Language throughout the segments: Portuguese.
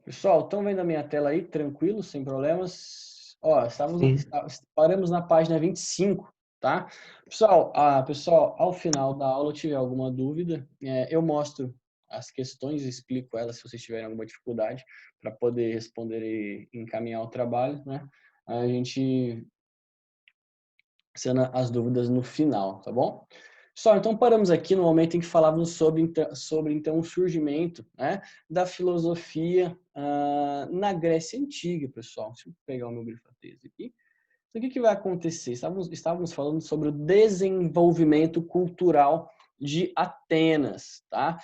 Pessoal, estão vendo a minha tela aí? Tranquilo, sem problemas? Ó, Sim. paramos na página 25, tá? Pessoal, ao final da aula, tiver alguma dúvida, eu mostro as questões, explico elas se vocês tiverem alguma dificuldade, para poder responder e encaminhar o trabalho, né? A gente sendo as dúvidas no final, tá bom? Só, então paramos aqui no momento em que falávamos sobre então o surgimento, né, da filosofia na Grécia Antiga, pessoal. Deixa eu pegar o meu grifo-texto aqui. Então, o que vai acontecer? Estávamos falando sobre o desenvolvimento cultural de Atenas, tá?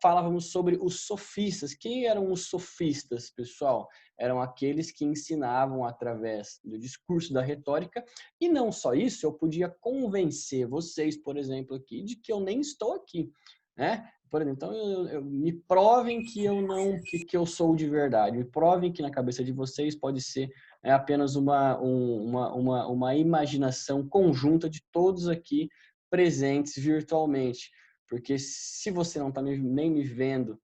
Falávamos sobre os sofistas. Quem eram os sofistas, pessoal? Eram aqueles que ensinavam através do discurso, da retórica, e não só isso, eu podia convencer vocês, por exemplo, aqui, de que eu nem estou aqui, né? Por exemplo, então, me provem que eu não, que eu sou de verdade, me provem que na cabeça de vocês pode ser apenas uma imaginação conjunta de todos aqui presentes virtualmente. Porque se você não está nem me vendo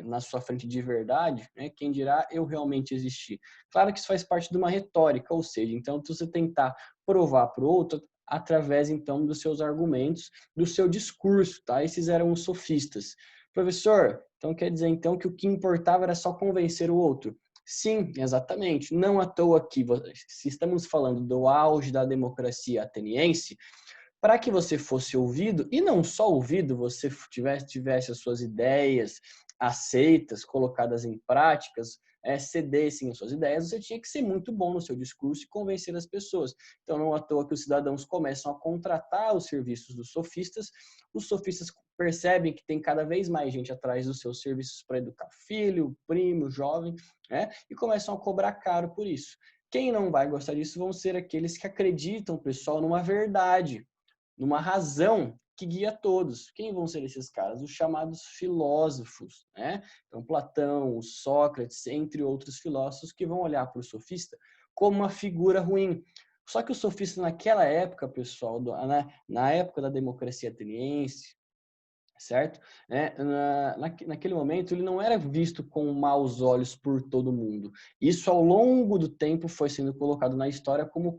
na sua frente de verdade, né, quem dirá eu realmente existir? Claro que isso faz parte de uma retórica, ou seja, então você tentar provar para o outro através então dos seus argumentos, do seu discurso, tá? Esses eram os sofistas. Professor, então quer dizer então que o que importava era só convencer o outro? Sim, exatamente. Não à toa aqui, se estamos falando do auge da democracia ateniense, para que você fosse ouvido, e não só ouvido, você tivesse as suas ideias aceitas, colocadas em práticas, cedessem as suas ideias, você tinha que ser muito bom no seu discurso e convencer as pessoas. Então, não à toa que os cidadãos começam a contratar os serviços dos sofistas, os sofistas percebem que tem cada vez mais gente atrás dos seus serviços para educar filho, primo, jovem, né? E começam a cobrar caro por isso. Quem não vai gostar disso vão ser aqueles que acreditam, pessoal, numa verdade, numa razão que guia todos. Quem vão ser esses caras? Os chamados filósofos, né? Então, Platão, Sócrates, entre outros filósofos que vão olhar para o sofista como uma figura ruim. Só que o sofista naquela época, pessoal, na época da democracia ateniense, certo? Naquele momento, ele não era visto com maus olhos por todo mundo. Isso, ao longo do tempo, foi sendo colocado na história como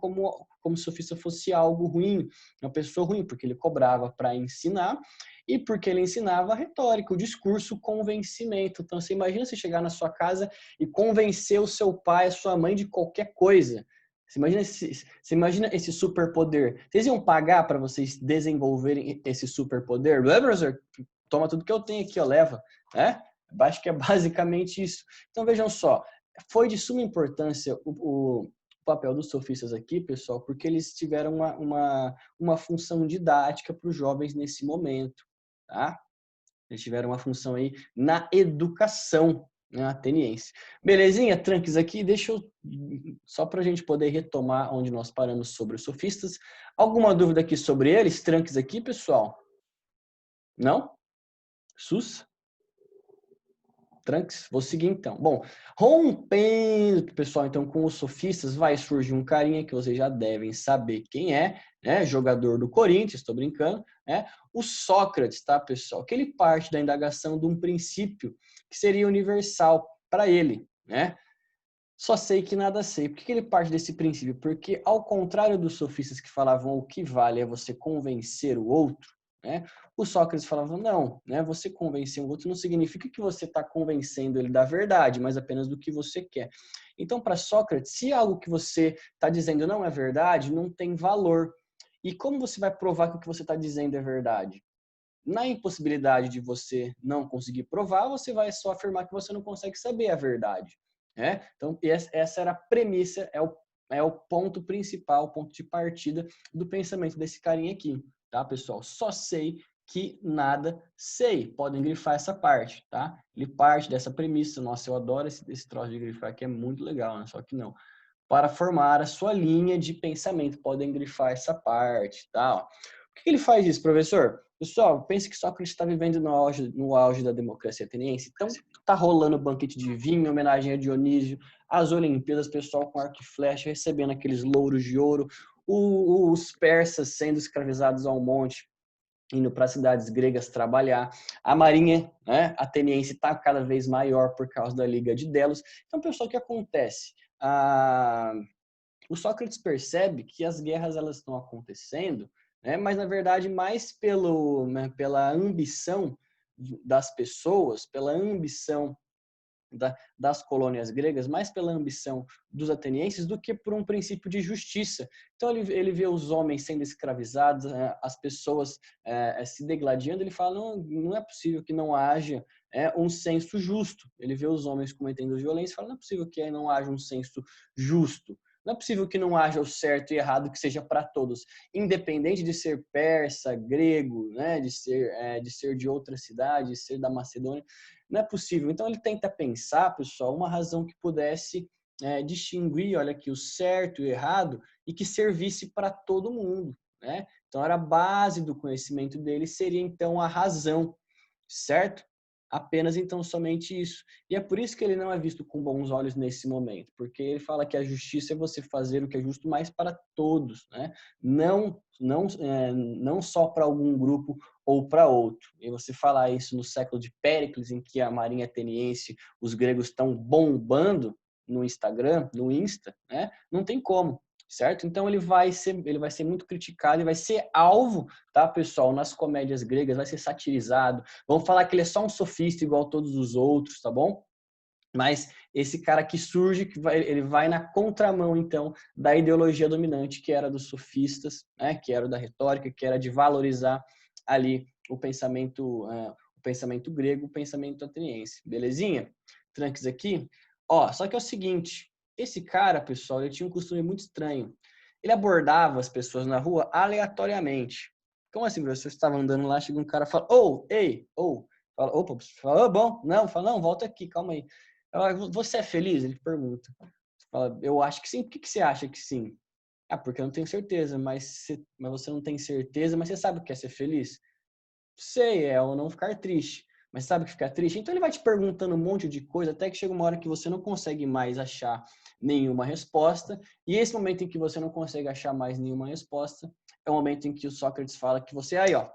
se o sofista fosse algo ruim, uma pessoa ruim, porque ele cobrava para ensinar e porque ele ensinava a retórica, o discurso, o convencimento. Então, você imagina você chegar na sua casa e convencer o seu pai, a sua mãe de qualquer coisa. Você imagina esse superpoder? Vocês iam pagar para vocês desenvolverem esse superpoder? Não é, professor? Toma tudo que eu tenho aqui, ó, leva. Né? Acho que é basicamente isso. Então, vejam só. Foi de suma importância o papel dos sofistas aqui, pessoal, porque eles tiveram uma função didática para os jovens nesse momento. Tá? Eles tiveram uma função aí na educação, né, ateniense. Belezinha, tranques aqui, deixa eu, só para a gente poder retomar onde nós paramos sobre os sofistas. Alguma dúvida aqui sobre eles? Tranques aqui, pessoal? Não? Sus? Tranques? Vou seguir então. Bom, rompendo, pessoal, então com os sofistas vai surgir um carinha que vocês já devem saber quem é, né? Jogador do Corinthians, estou brincando, né? O Sócrates, tá, pessoal? Que ele parte da indagação de um princípio que seria universal para ele, né? Só sei que nada sei. Por que ele parte desse princípio? Porque, ao contrário dos sofistas que falavam o que vale é você convencer o outro, né? O Sócrates falava, não, né? Você convencer o outro não significa que você está convencendo ele da verdade, mas apenas do que você quer. Então, para Sócrates, se algo que você está dizendo não é verdade, não tem valor. E como você vai provar que o que você está dizendo é verdade? Na impossibilidade de você não conseguir provar, você vai só afirmar que você não consegue saber a verdade. Né? Então, essa era a premissa, é o ponto principal, o ponto de partida do pensamento desse carinha aqui, tá, pessoal? Só sei que nada sei. Podem grifar essa parte, tá? Ele parte dessa premissa. Nossa, eu adoro esse troço de grifar aqui, é muito legal, né? Só que não. Para formar a sua linha de pensamento, podem grifar essa parte, tá? Ó. Por que ele faz isso, professor? Pessoal, pense que Sócrates está vivendo no auge da democracia ateniense. Então, tá rolando banquete de vinho, homenagem a Dionísio, as Olimpíadas, pessoal com arco e flecha, recebendo aqueles louros de ouro, os persas sendo escravizados ao monte. indo para as cidades gregas trabalhar. A marinha, né, ateniense está cada vez maior por causa da Liga de Delos. Então, pessoal, o que acontece? O Sócrates percebe que as guerras elas estão acontecendo, né, mas na verdade mais pela ambição das pessoas, pela ambição das colônias gregas, mais pela ambição dos atenienses do que por um princípio de justiça. Então ele vê os homens sendo escravizados, as pessoas se degladiando, ele fala, não é possível que não haja um senso justo. Ele vê os homens cometendo violência e fala, não é possível que não haja um senso justo. Não é possível que não haja o certo e errado que seja para todos, independente de ser persa, grego, né, de ser de outra cidade, de ser da Macedônia. Não é possível. Então ele tenta pensar, pessoal, uma razão que pudesse distinguir, olha aqui, o certo e o errado e que servisse para todo mundo, né? Então era a base do conhecimento dele, seria então a razão, certo? Apenas então somente isso. E é por isso que ele não é visto com bons olhos nesse momento, porque ele fala que a justiça é você fazer o que é justo mais para todos, né? Não só para algum grupo ou para outro. E você falar isso no século de Péricles, em que a marinha ateniense, os gregos estão bombando no Instagram, no Insta, né? Não tem como, certo? Então ele vai ser muito criticado, ele vai ser alvo, tá, pessoal, nas comédias gregas, vai ser satirizado. Vão falar que ele é só um sofista igual a todos os outros, tá bom? Mas esse cara que surge, ele vai na contramão, então, da ideologia dominante, que era dos sofistas, né, que era da retórica, que era de valorizar ali o pensamento grego, o pensamento ateniense. Belezinha? Tranques aqui? Ó, só que é o seguinte, esse cara, pessoal, ele tinha um costume muito estranho. Ele abordava as pessoas na rua aleatoriamente. Como assim, professor? Você estava andando lá, chega um cara e fala, ei, fala, opa, fala, bom, não, fala, não, volta aqui, calma aí. Você é feliz? Ele pergunta. Você fala, eu acho que sim. Por que você acha que sim? Ah, porque eu não tenho certeza, mas você não tem certeza, mas você sabe o que é ser feliz? Sei, é ou não ficar triste. Mas sabe o que ficar triste? Então ele vai te perguntando um monte de coisa, até que chega uma hora que você não consegue mais achar nenhuma resposta. E esse momento em que você não consegue achar mais nenhuma resposta, é o momento em que o Sócrates fala que você, aí ó,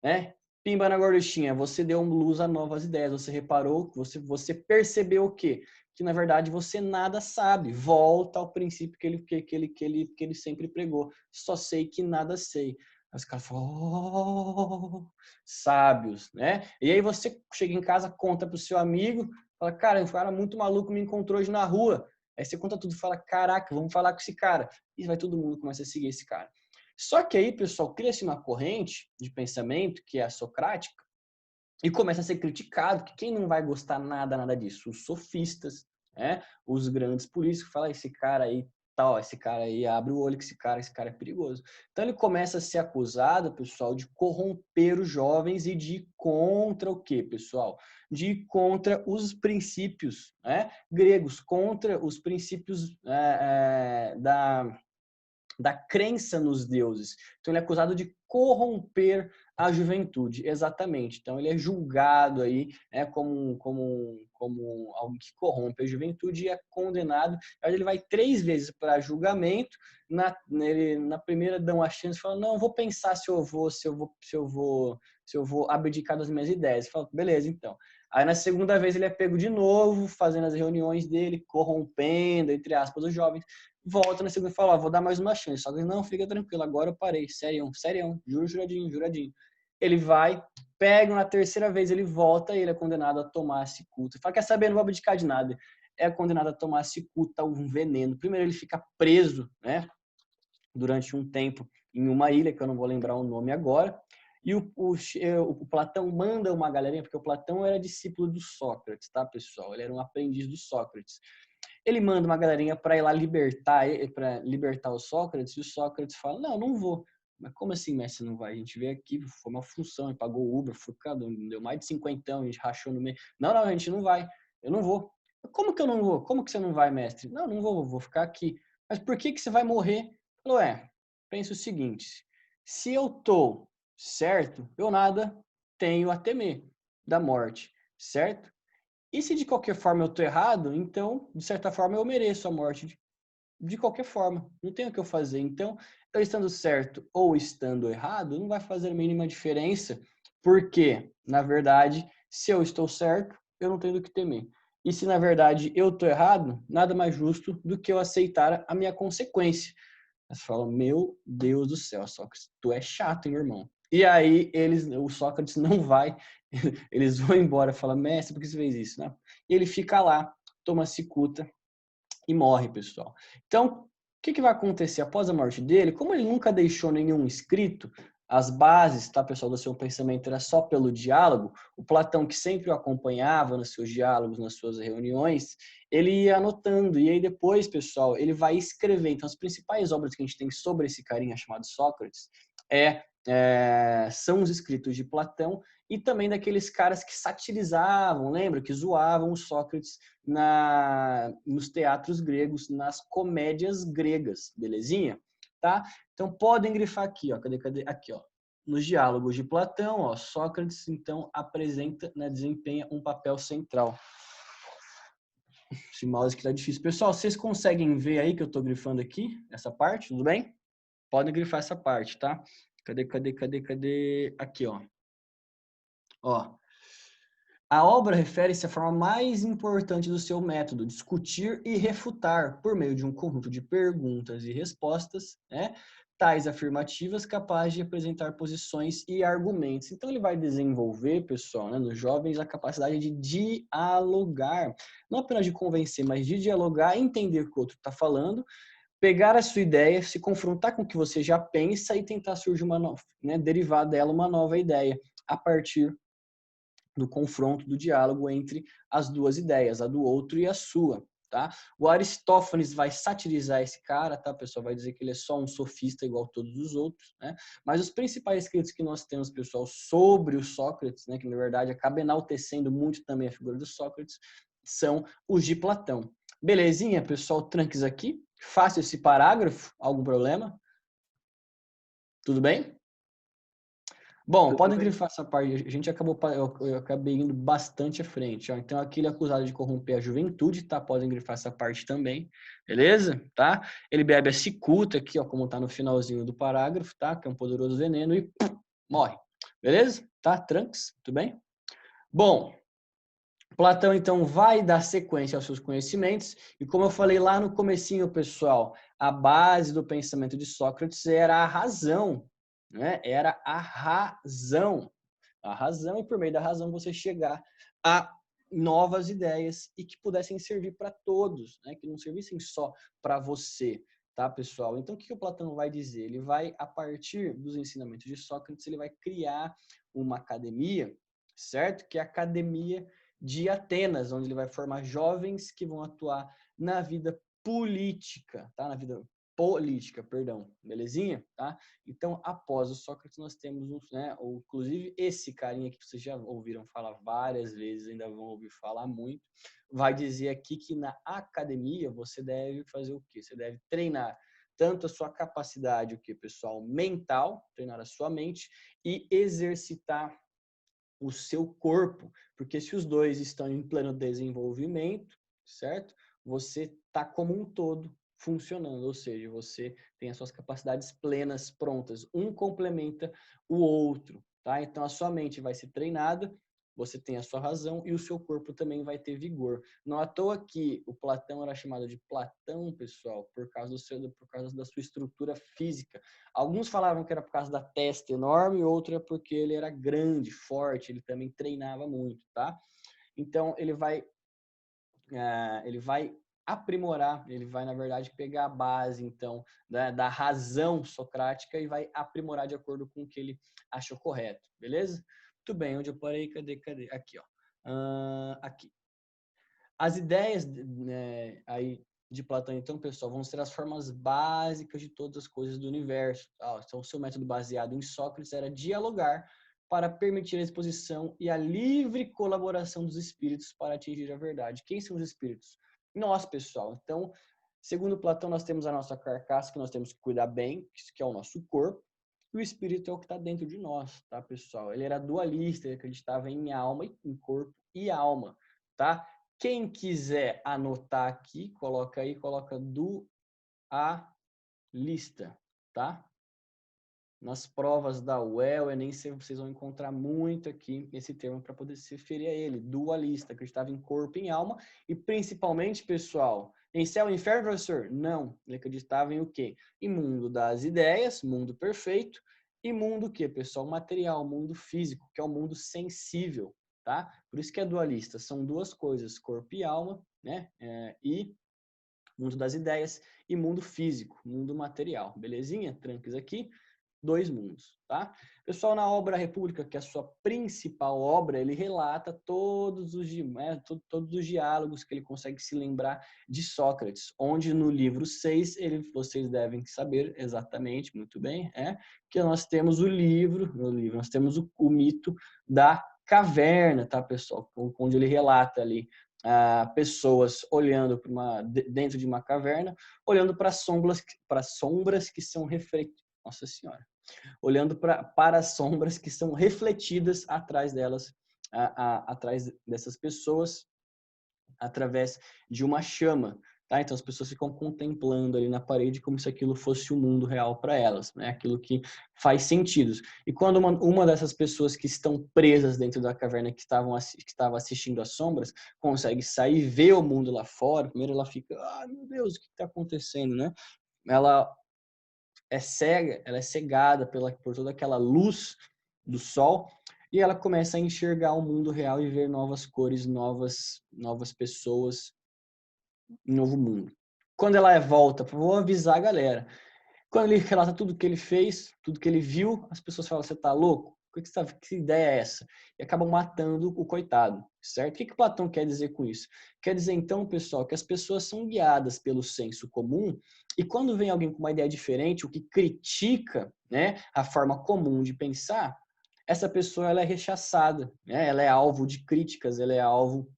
né? Pimba na gorduchinha, você deu luz a novas ideias, você reparou, você percebeu o quê? Que na verdade você nada sabe. Volta ao princípio que ele sempre pregou. Só sei que nada sei. Aí os caras falam, oh, sábios, né? E aí você chega em casa, conta pro seu amigo, fala, cara, um cara muito maluco me encontrou hoje na rua. Aí você conta tudo e fala, caraca, vamos falar com esse cara. E vai todo mundo começa a seguir esse cara. Só que aí, pessoal, cria-se uma corrente de pensamento, que é a socrática, e começa a ser criticado, que quem não vai gostar nada disso? Os sofistas, né? Os grandes políticos, falam, esse cara aí, tal, esse cara aí, abre o olho que esse cara é perigoso. Então ele começa a ser acusado, pessoal, de corromper os jovens e de ir contra o quê, pessoal? De ir contra os princípios, né, gregos, contra os princípios da crença nos deuses. Então ele é acusado de corromper a juventude, exatamente. Então ele é julgado aí como alguém que corrompe a juventude e é condenado. Ele vai 3 vezes para julgamento. Na primeira dão a chance, fala, não, vou pensar se eu vou abdicar das minhas ideias. Fala, beleza, então. Aí na segunda vez ele é pego de novo, fazendo as reuniões dele, corrompendo, entre aspas, os jovens. Volta na segunda e fala, vou dar mais uma chance. Só que não, fica tranquilo, agora eu parei. Serião, juradinho. Ele vai, pega na terceira vez, ele volta e ele é condenado a tomar cicuta. Fala, quer saber, não vou abdicar de nada. É condenado a tomar cicuta, um veneno. Primeiro ele fica preso, né, durante um tempo em uma ilha, que eu não vou lembrar o nome agora. E o Platão manda uma galerinha, porque o Platão era discípulo do Sócrates, tá, pessoal? Ele era um aprendiz do Sócrates. Ele manda uma galerinha para ir lá libertar o Sócrates, e o Sócrates fala, não vou. Mas como assim, mestre, não vai? A gente veio aqui, foi uma função, ele pagou o Uber, foi deu mais de 50, a gente rachou no meio. Não, a gente não vai, eu não vou. Como que eu não vou? Como que você não vai, mestre? Não vou ficar aqui. Mas por que você vai morrer? Falou, pensa o seguinte, se eu tô certo, eu nada tenho a temer da morte, certo? E se de qualquer forma eu tô errado, então, de certa forma, eu mereço a morte. De qualquer forma, não tem o que eu fazer. Então, eu estando certo ou estando errado, não vai fazer a mínima diferença, porque, na verdade, se eu estou certo, eu não tenho do que temer. E se, na verdade, eu estou errado, nada mais justo do que eu aceitar a minha consequência. Você fala, meu Deus do céu, Sócrates, tu é chato, hein, meu irmão? E aí, o Sócrates não vai, eles vão embora, fala, mestre, por que você fez isso? Né? E ele fica lá, toma cicuta e morre, pessoal. Então, o que vai acontecer após a morte dele? Como ele nunca deixou nenhum escrito, as bases, tá, pessoal, do seu pensamento era só pelo diálogo, o Platão, que sempre o acompanhava nos seus diálogos, nas suas reuniões, ele ia anotando, e aí depois, pessoal, ele vai escrever. Então, as principais obras que a gente tem sobre esse carinha chamado Sócrates são os escritos de Platão e também daqueles caras que satirizavam, lembra? Que zoavam o Sócrates nos teatros gregos, nas comédias gregas, belezinha? Tá? Então, podem grifar aqui, ó. Cadê? Aqui, ó. Nos diálogos de Platão, ó, Sócrates, então, apresenta, né, desempenha um papel central. Esse mouse aqui tá difícil. Pessoal, vocês conseguem ver aí que eu tô grifando aqui, essa parte, tudo bem? Podem grifar essa parte, tá? Cadê? Aqui, ó. Ó. A obra refere-se à forma mais importante do seu método, discutir e refutar, por meio de um conjunto de perguntas e respostas, né, tais afirmativas capazes de apresentar posições e argumentos. Então, ele vai desenvolver, pessoal, né, nos jovens, a capacidade de dialogar, não apenas de convencer, mas de dialogar, entender o que o outro está falando, pegar a sua ideia, se confrontar com o que você já pensa e tentar surgir uma nova, né, derivar dela uma nova ideia a partir do confronto, do diálogo entre as duas ideias, a do outro e a sua, tá? O Aristófanes vai satirizar esse cara, tá, pessoal? Vai dizer que ele é só um sofista igual a todos os outros, né? Mas os principais escritos que nós temos, pessoal, sobre o Sócrates, né, que na verdade acaba enaltecendo muito também a figura do Sócrates, são os de Platão. Belezinha, pessoal? Tranques aqui. Fácil esse parágrafo? Algum problema? Tudo bem? Bom, Tudo podem bem. grifar essa parte. A gente acabou, eu acabei indo bastante à frente. Ó. Então, aquele acusado de corromper a juventude, tá? Podem grifar essa parte também, beleza? Tá? Ele bebe a cicuta aqui, ó, como tá no finalzinho do parágrafo, tá? Que é um poderoso veneno e morre. Beleza? Tá? Tranks, tudo bem? Bom, Platão, então, vai dar sequência aos seus conhecimentos e, como eu falei lá no comecinho, pessoal, a base do pensamento de Sócrates era a razão, né? Era a razão. A razão, e por meio da razão você chegar a novas ideias e que pudessem servir para todos, né? Que não servissem só para você, tá, pessoal? Então, o que o Platão vai dizer? Ele vai, a partir dos ensinamentos de Sócrates, ele vai criar uma academia, certo? Que é a Academia de Atenas, onde ele vai formar jovens que vão atuar na vida política, tá? Na vida política, perdão, belezinha? Tá? Então, após o Sócrates, nós temos, né, inclusive esse carinha que vocês já ouviram falar várias vezes, ainda vão ouvir falar muito, vai dizer aqui que na academia você deve fazer o quê? Você deve treinar tanto a sua capacidade, o que, pessoal, mental, treinar a sua mente e exercitar o seu corpo, porque se os dois estão em pleno desenvolvimento, certo? Você está como um todo funcionando, ou seja, você tem as suas capacidades plenas prontas, um complementa o outro, tá? Então a sua mente vai ser treinada, você tem a sua razão e o seu corpo também vai ter vigor. Não à toa que o Platão era chamado de Platão, pessoal, por causa da sua estrutura física. Alguns falavam que era por causa da testa enorme, outro é porque ele era grande, forte, ele também treinava muito, tá? Então ele vai aprimorar, ele vai na verdade pegar a base então da razão socrática e vai aprimorar de acordo com o que ele achou correto, beleza? Muito bem, onde eu parei? Cadê? Aqui, ó. Aqui. As ideias, né, aí de Platão, então, pessoal, vão ser as formas básicas de todas as coisas do universo. Então, o seu método baseado em Sócrates era dialogar para permitir a exposição e a livre colaboração dos espíritos para atingir a verdade. Quem são os espíritos? Nós, pessoal. Então, segundo Platão, nós temos a nossa carcaça, que nós temos que cuidar bem, que é o nosso corpo, e o espírito é o que está dentro de nós, tá, pessoal? Ele era dualista, ele acreditava em alma, em corpo e alma, tá? Quem quiser anotar aqui, coloca aí, coloca do a lista, tá? Nas provas da UEL, Enem, vocês vão encontrar muito aqui esse termo para poder se referir a ele. Dualista, acreditava em corpo e em alma. E principalmente, pessoal, em céu e inferno, professor? Não. Ele acreditava em o quê? Em mundo das ideias, mundo perfeito. E mundo o quê, pessoal? Material, mundo físico, que é o mundo sensível, tá? Por isso que é dualista. São duas coisas, corpo e alma, né? E mundo das ideias e mundo físico, mundo material. Belezinha? Tranques aqui. Dois mundos, tá? Pessoal, na obra República, que é a sua principal obra, ele relata todos os diálogos que ele consegue se lembrar de Sócrates, onde no livro 6, vocês devem saber exatamente, muito bem, que nós temos nós temos o mito da caverna, tá, pessoal? Onde ele relata ali pessoas olhando dentro de uma caverna, olhando para sombras que são refletidas. Nossa Senhora. Olhando para as sombras que são refletidas atrás delas, atrás dessas pessoas, através de uma chama. Tá? Então as pessoas ficam contemplando ali na parede como se aquilo fosse o mundo real para elas, né? Aquilo que faz sentido. E quando uma dessas pessoas que estão presas dentro da caverna, que estava assistindo às sombras, consegue sair e ver o mundo lá fora, primeiro ela fica, meu Deus, o que está acontecendo, né? Ela é cega, ela é cegada por toda aquela luz do sol e ela começa a enxergar o mundo real e ver novas cores, novas pessoas, novo mundo. Quando ela volta, vou avisar a galera. Quando ele relata tudo que ele fez, tudo que ele viu, as pessoas falam: "Você tá louco? Que ideia é essa?" E acabam matando o coitado, certo? O que Platão quer dizer com isso? Quer dizer, então, pessoal, que as pessoas são guiadas pelo senso comum e quando vem alguém com uma ideia diferente, o que critica, né, a forma comum de pensar, essa pessoa ela é rechaçada, né? Ela é alvo de críticas, ela é alvo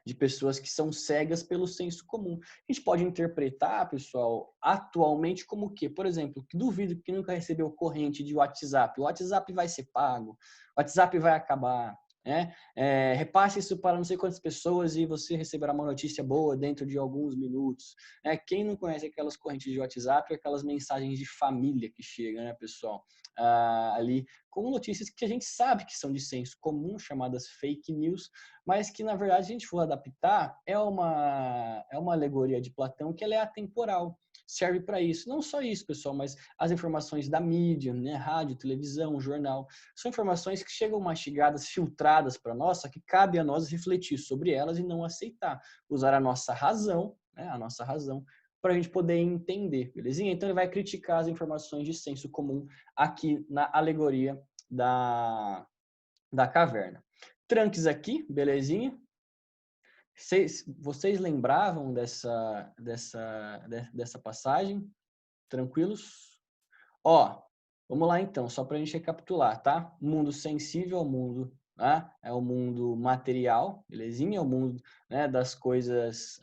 de pessoas que são cegas pelo senso comum. A gente pode interpretar, pessoal, atualmente como o quê? Por exemplo, duvido que nunca recebeu corrente de WhatsApp. O WhatsApp vai ser pago, o WhatsApp vai acabar. Repasse isso para não sei quantas pessoas e você receberá uma notícia boa dentro de alguns minutos. Quem não conhece aquelas correntes de WhatsApp, aquelas mensagens de família que chegam, né, pessoal? Ali com notícias que a gente sabe que são de senso comum, chamadas fake news, mas que, na verdade, se a gente for adaptar, é uma alegoria de Platão que ela é atemporal, serve para isso. Não só isso, pessoal, mas as informações da mídia, né, rádio, televisão, jornal, são informações que chegam mastigadas, filtradas para nós, só que cabe a nós refletir sobre elas e não aceitar, usar a nossa razão, né, para a gente poder entender, belezinha? Então ele vai criticar as informações de senso comum aqui na alegoria da caverna. Tranques aqui, belezinha? Vocês lembravam dessa passagem? Tranquilos? Ó, vamos lá então, só para a gente recapitular, tá? Mundo sensível é o mundo, tá? É o mundo material, belezinha? É o mundo, né, das coisas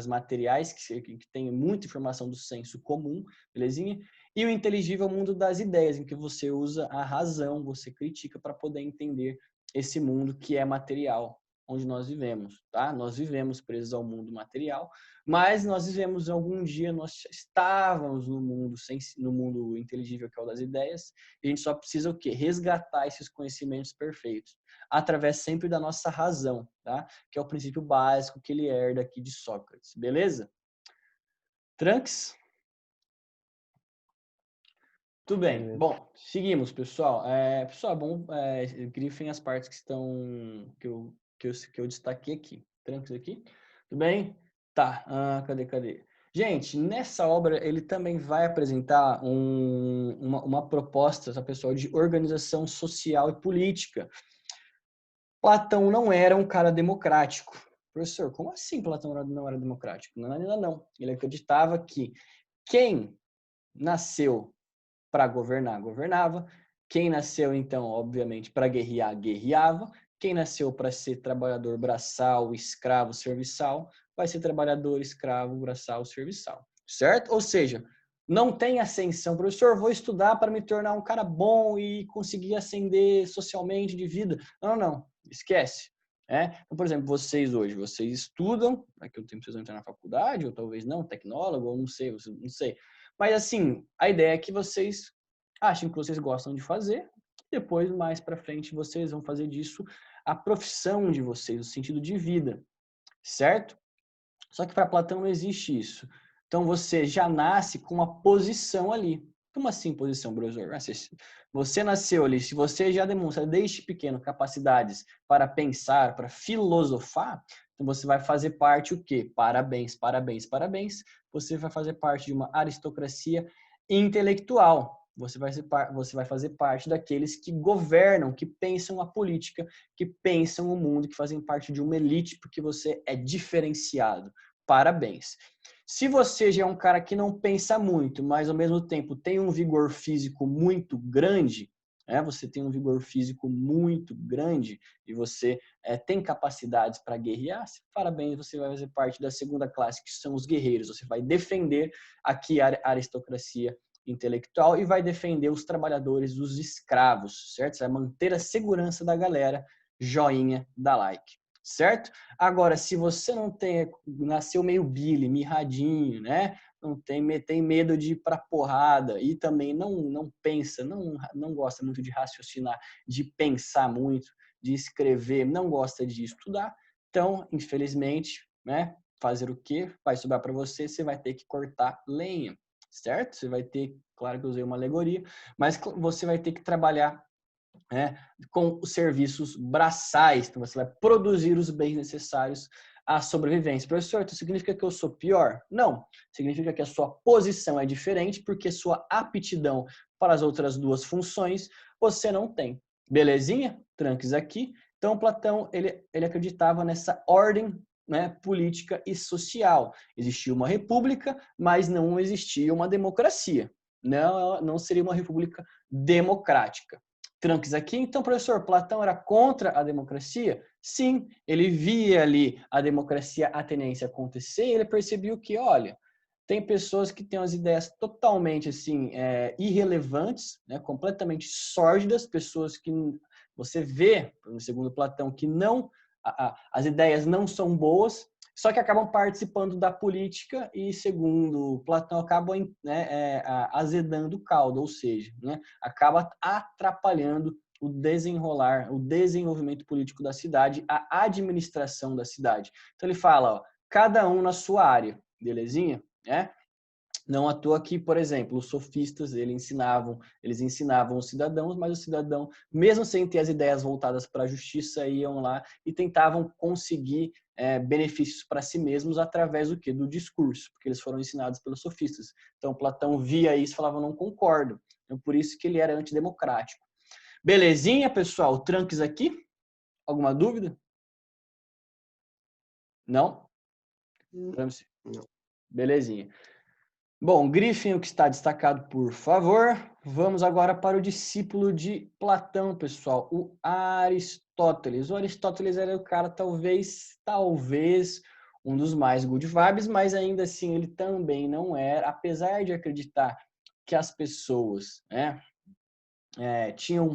materiais, que tem muita informação do senso comum, belezinha? E o inteligível é o mundo das ideias, em que você usa a razão, você critica para poder entender esse mundo que é material, onde nós vivemos, tá? Nós vivemos presos ao mundo material, mas nós vivemos algum dia, nós estávamos no mundo inteligível que é o das ideias, e a gente só precisa o quê? Resgatar esses conhecimentos perfeitos, através sempre da nossa razão, tá? Que é o princípio básico que ele herda aqui de Sócrates, beleza? Tranques? Tudo bem. Bom, seguimos, pessoal. Pessoal, bom, grifem as partes que estão que eu destaquei aqui. Tranquilos aqui? Tudo bem? Tá. Cadê? Gente, nessa obra ele também vai apresentar uma proposta, tá, pessoal, de organização social e política. Platão não era um cara democrático. Professor, como assim Platão não era democrático? Não. Ele acreditava que quem nasceu para governar, governava. Quem nasceu, então, obviamente, para guerrear, guerreava. Quem nasceu para ser trabalhador braçal, escravo, serviçal, vai ser trabalhador, escravo, braçal, serviçal. Certo? Ou seja, não tem ascensão. Professor, vou estudar para me tornar um cara bom e conseguir ascender socialmente de vida. Não. Esquece. Então, por exemplo, vocês hoje, vocês estudam, daqui a um tempo vocês vão entrar na faculdade, ou talvez não, tecnólogo, ou não sei. Mas assim, a ideia é que vocês achem que vocês gostam de fazer, depois mais para frente vocês vão fazer disso a profissão de vocês, o sentido de vida, certo? Só que para Platão não existe isso. Então você já nasce com uma posição ali. Como assim posição, professor? Você nasceu ali, se você já demonstra desde pequeno capacidades para pensar, para filosofar, então você vai fazer parte o quê? Parabéns, parabéns, parabéns. Você vai fazer parte de uma aristocracia intelectual. Você vai fazer parte daqueles que governam, que pensam a política, que pensam o mundo, que fazem parte de uma elite, porque você é diferenciado. Parabéns. Se você já é um cara que não pensa muito, mas ao mesmo tempo tem um vigor físico muito grande, você tem um vigor físico muito grande e você tem capacidades para guerrear, parabéns, você vai fazer parte da segunda classe, que são os guerreiros. Você vai defender aqui a aristocracia intelectual e vai defender os trabalhadores, os escravos, certo? Você vai manter a segurança da galera, joinha, dá like. Certo? Agora, se você não nasceu meio Billy, mirradinho, né? Não tem medo de ir pra porrada e também não pensa, não gosta muito de raciocinar, de pensar muito, de escrever, não gosta de estudar, então, infelizmente, né? Fazer o quê? Vai sobrar para você, você vai ter que cortar lenha, certo? Você vai ter, claro que eu usei uma alegoria, mas você vai ter que trabalhar com os serviços braçais. Então, você vai produzir os bens necessários à sobrevivência. Professor, isso significa que eu sou pior? Não. Significa que a sua posição é diferente, porque sua aptidão para as outras duas funções você não tem. Belezinha? Tranques aqui. Então, Platão, ele acreditava nessa ordem, né, política e social. Existia uma república, mas não existia uma democracia. Não seria uma república democrática. Tranques aqui. Então, professor, Platão era contra a democracia? Sim, ele via ali a democracia ateniense acontecer e ele percebeu que, olha, tem pessoas que têm as ideias totalmente assim irrelevantes, né, completamente sórdidas, pessoas que você vê, segundo Platão, que não as ideias não são boas, só que acabam participando da política e, segundo Platão, acabam azedando o caldo, ou seja, né, acaba atrapalhando o desenrolar, o desenvolvimento político da cidade, a administração da cidade. Então ele fala, ó, cada um na sua área, belezinha? Não à toa que, por exemplo, os sofistas, eles ensinavam os cidadãos, mas o cidadão, mesmo sem ter as ideias voltadas para a justiça, iam lá e tentavam conseguir benefícios para si mesmos através do quê? Do discurso, porque eles foram ensinados pelos sofistas. Então, Platão via isso e falava, não concordo. Então, por isso que ele era antidemocrático. Belezinha, pessoal? Tranques aqui? Alguma dúvida? Não? Não. Belezinha. Bom, grifem o que está destacado, por favor. Vamos agora para o discípulo de Platão, pessoal, o Aristóteles. O Aristóteles era o cara, talvez, um dos mais good vibes, mas ainda assim ele também não era, apesar de acreditar que as pessoas tinham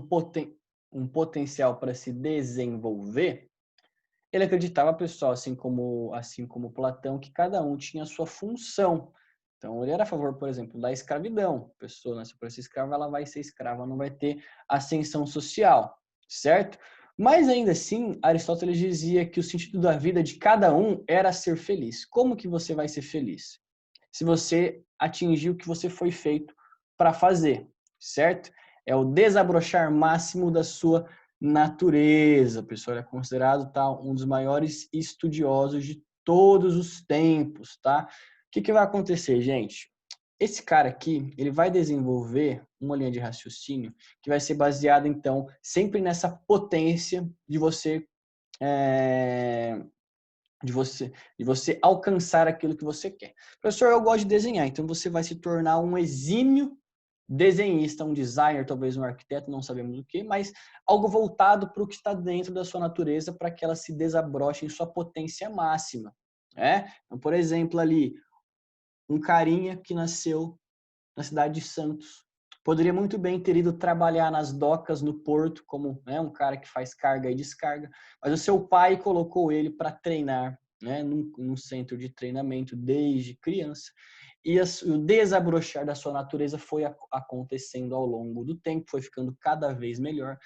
um potencial para se desenvolver, ele acreditava, pessoal, assim como Platão, que cada um tinha a sua função. Então, ele era a favor, por exemplo, da escravidão. A pessoa nasce para ser escrava, ela vai ser escrava, não vai ter ascensão social, certo? Mas ainda assim, Aristóteles dizia que o sentido da vida de cada um era ser feliz. Como que você vai ser feliz? Se você atingir o que você foi feito para fazer, certo? É o desabrochar máximo da sua natureza. O pessoal é considerado um dos maiores estudiosos de todos os tempos, tá? O que vai acontecer, gente? Esse cara aqui, ele vai desenvolver uma linha de raciocínio que vai ser baseada, então, sempre nessa potência de você de você alcançar aquilo que você quer. Professor, eu gosto de desenhar, então você vai se tornar um exímio desenhista, um designer, talvez um arquiteto, não sabemos o que, mas algo voltado para o que está dentro da sua natureza, para que ela se desabroche em sua potência máxima. Então, por exemplo, ali, um carinha que nasceu na cidade de Santos, poderia muito bem ter ido trabalhar nas docas no porto, como um cara que faz carga e descarga, mas o seu pai colocou ele para treinar num centro de treinamento desde criança. e o desabrochar da sua natureza foi acontecendo ao longo do tempo, foi ficando cada vez melhor.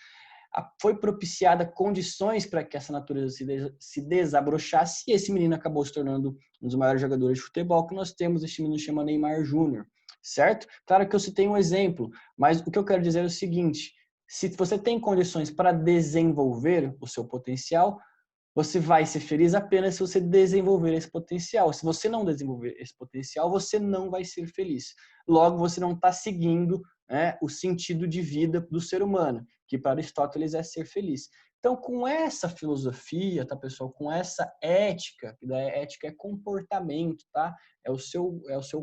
Foi propiciada condições para que essa natureza se desabrochasse e esse menino acabou se tornando um dos maiores jogadores de futebol que nós temos. Este menino chama Neymar Júnior, certo? Claro que eu citei um exemplo, mas o que eu quero dizer é o seguinte: se você tem condições para desenvolver o seu potencial, você vai ser feliz apenas se você desenvolver esse potencial. Se você não desenvolver esse potencial, você não vai ser feliz. Logo, você não está seguindo, né, o sentido de vida do ser humano, que para Aristóteles é ser feliz. Então, com essa filosofia, tá, pessoal? Com essa ética, que da ética é comportamento, tá? É o seu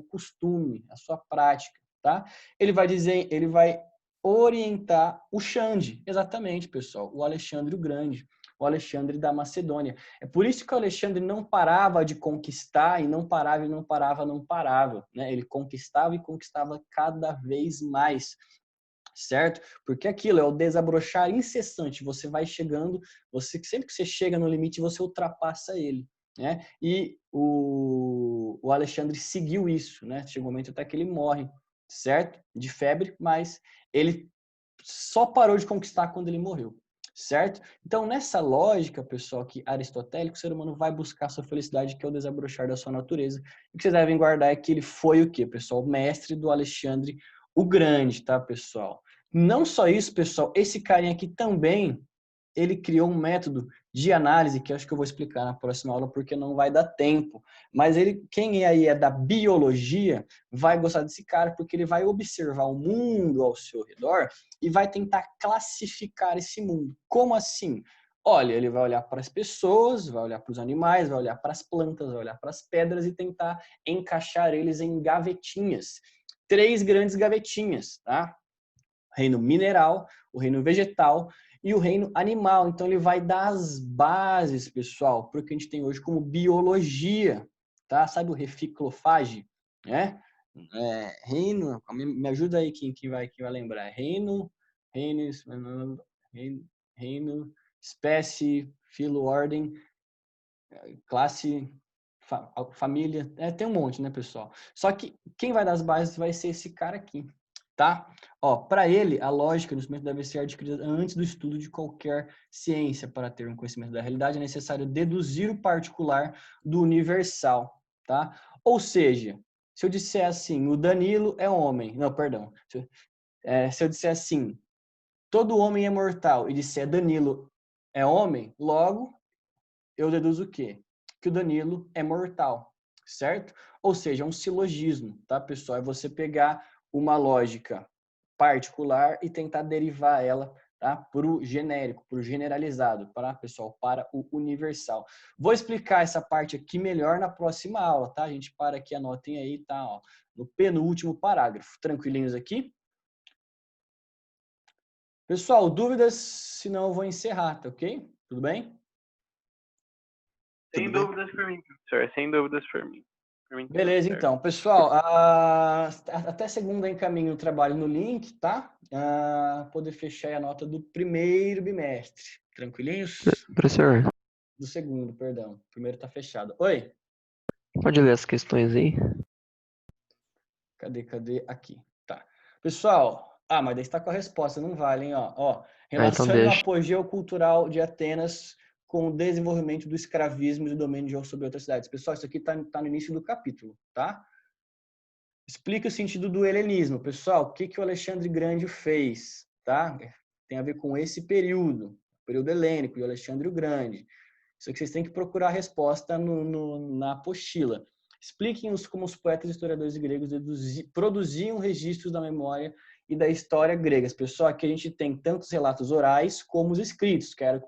costume, a sua prática, tá? Ele vai orientar o Xande, exatamente, pessoal, o Alexandre o Grande, o Alexandre da Macedônia. É por isso que o Alexandre não parava de conquistar e não parava e não parava, não parava, né? Ele conquistava e conquistava cada vez mais, certo? Porque aquilo é o desabrochar incessante. Você vai chegando, sempre que você chega no limite, você ultrapassa ele, né? E o Alexandre seguiu isso, né? Chegou um momento até que ele morre, certo? De febre, mas ele só parou de conquistar quando ele morreu, certo? Então, nessa lógica, pessoal, que aristotélica, o ser humano vai buscar a sua felicidade, que é o desabrochar da sua natureza. O que vocês devem guardar é que ele foi o quê, pessoal? O mestre do Alexandre o Grande, tá, pessoal? Não só isso, pessoal, esse carinha aqui também, ele criou um método de análise, que eu acho que eu vou explicar na próxima aula, porque não vai dar tempo. Mas quem aí é da biologia, vai gostar desse cara, porque ele vai observar o mundo ao seu redor e vai tentar classificar esse mundo. Como assim? Olha, ele vai olhar para as pessoas, vai olhar para os animais, vai olhar para as plantas, vai olhar para as pedras e tentar encaixar eles em gavetinhas. 3 grandes gavetinhas, tá? O reino mineral, o reino vegetal e o reino animal. Então, ele vai dar as bases, pessoal, para o que a gente tem hoje como biologia, tá? Sabe o reficlofage, né? Reino, me ajuda aí quem vai lembrar. Reino, espécie, filo, ordem, classe, família. Tem um monte, né, pessoal? Só que quem vai dar as bases vai ser esse cara aqui, tá? Ó, para ele, a lógica do conhecimento deve ser adquirida antes do estudo de qualquer ciência. Para ter um conhecimento da realidade, é necessário deduzir o particular do universal, tá? Ou seja, se eu disser assim, o Danilo é homem. Não, perdão. Se eu disser assim, todo homem é mortal e disser Danilo é homem, logo eu deduzo o quê? Que o Danilo é mortal, certo? Ou seja, é um silogismo, tá, pessoal? É você pegar uma lógica particular e tentar derivar ela, tá, para o genérico, para o generalizado, para, pessoal, para o universal. Vou explicar essa parte aqui melhor na próxima aula, tá? A gente para aqui, anotem aí, tá? Ó, no penúltimo parágrafo. Tranquilinhos aqui? Pessoal, dúvidas? Senão eu vou encerrar, tá ok? Tudo bem? Sem dúvidas por mim, professor. Sem dúvidas por mim. Beleza, então. Pessoal, até segunda encaminho o trabalho no link, tá? Poder fechar a nota do primeiro bimestre. Tranquilinhos? Professor, Do segundo, perdão. O primeiro tá fechado. Oi? pode ler as questões aí? Cadê? Aqui. Tá. Pessoal, mas daí está com a resposta, não vale, hein? Ó, então relacione o deixa. apogeu cultural de Atenas com o desenvolvimento do escravismo e do domínio sobre outras cidades. Pessoal, isso aqui tá no início do capítulo, tá? Explica o sentido do helenismo. Pessoal, o que o Alexandre Grande fez, tá? Tem a ver com esse período helênico de Alexandre o Grande. Isso aqui vocês têm que procurar a resposta na apostila. Expliquem-nos como os poetas e historiadores gregos produziam registros da memória e da história gregas. Pessoal, aqui a gente tem tanto os relatos orais como os escritos. Quero que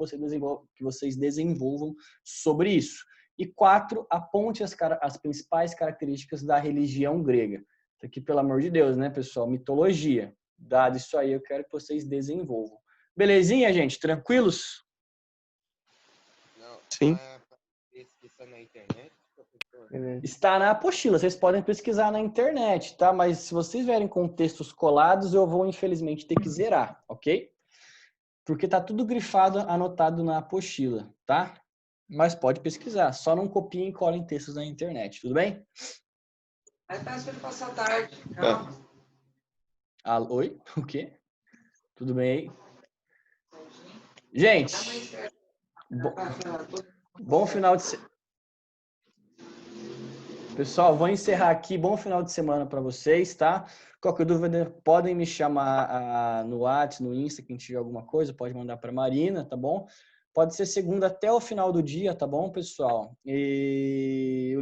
vocês desenvolvam sobre isso. E 4, aponte as principais características da religião grega. Isso aqui, pelo amor de Deus, né, pessoal? Mitologia. Dado isso aí, eu quero que vocês desenvolvam. Belezinha, gente? Tranquilos? Sim. Pesquisa na internet, professor? Está na apostila, vocês podem pesquisar na internet, tá? Mas se vocês verem com textos colados, eu vou, infelizmente, ter que zerar, ok? Porque tá tudo grifado, anotado na apostila, tá? Mas pode pesquisar, só não copiem e colhem textos na internet, tudo bem? Aí tá esperando passar a tarde. Calma. Oi? O quê? Tudo bem aí? Gente, bom final de semana. Pessoal, vou encerrar aqui. Bom final de semana para vocês, tá? Qualquer dúvida, podem me chamar no WhatsApp, no Insta, quem tiver alguma coisa, pode mandar para Marina, tá bom? Pode ser segunda até o final do dia, tá bom, pessoal? E o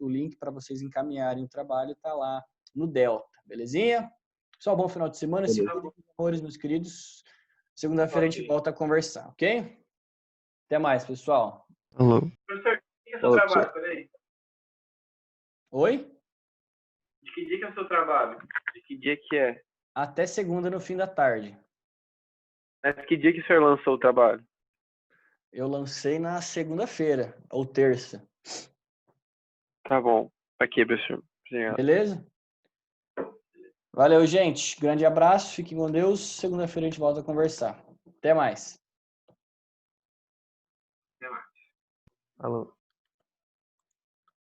link para vocês encaminharem o trabalho tá lá no Delta, belezinha? Pessoal, bom final de semana. Se cuidem, amores, meus queridos. Segunda-feira a gente volta a conversar, ok? Até mais, pessoal. Alô. Professor, que é o seu trabalho? Peraí. Oi? De que dia que é o seu trabalho? De que dia que é? Até segunda no fim da tarde. Mas que dia que o senhor lançou o trabalho? Eu lancei na segunda-feira, ou terça. Tá bom. Aqui, professor. Obrigado. Beleza? Valeu, gente. Grande abraço. Fiquem com Deus. Segunda-feira a gente volta a conversar. Até mais. Até mais. Alô.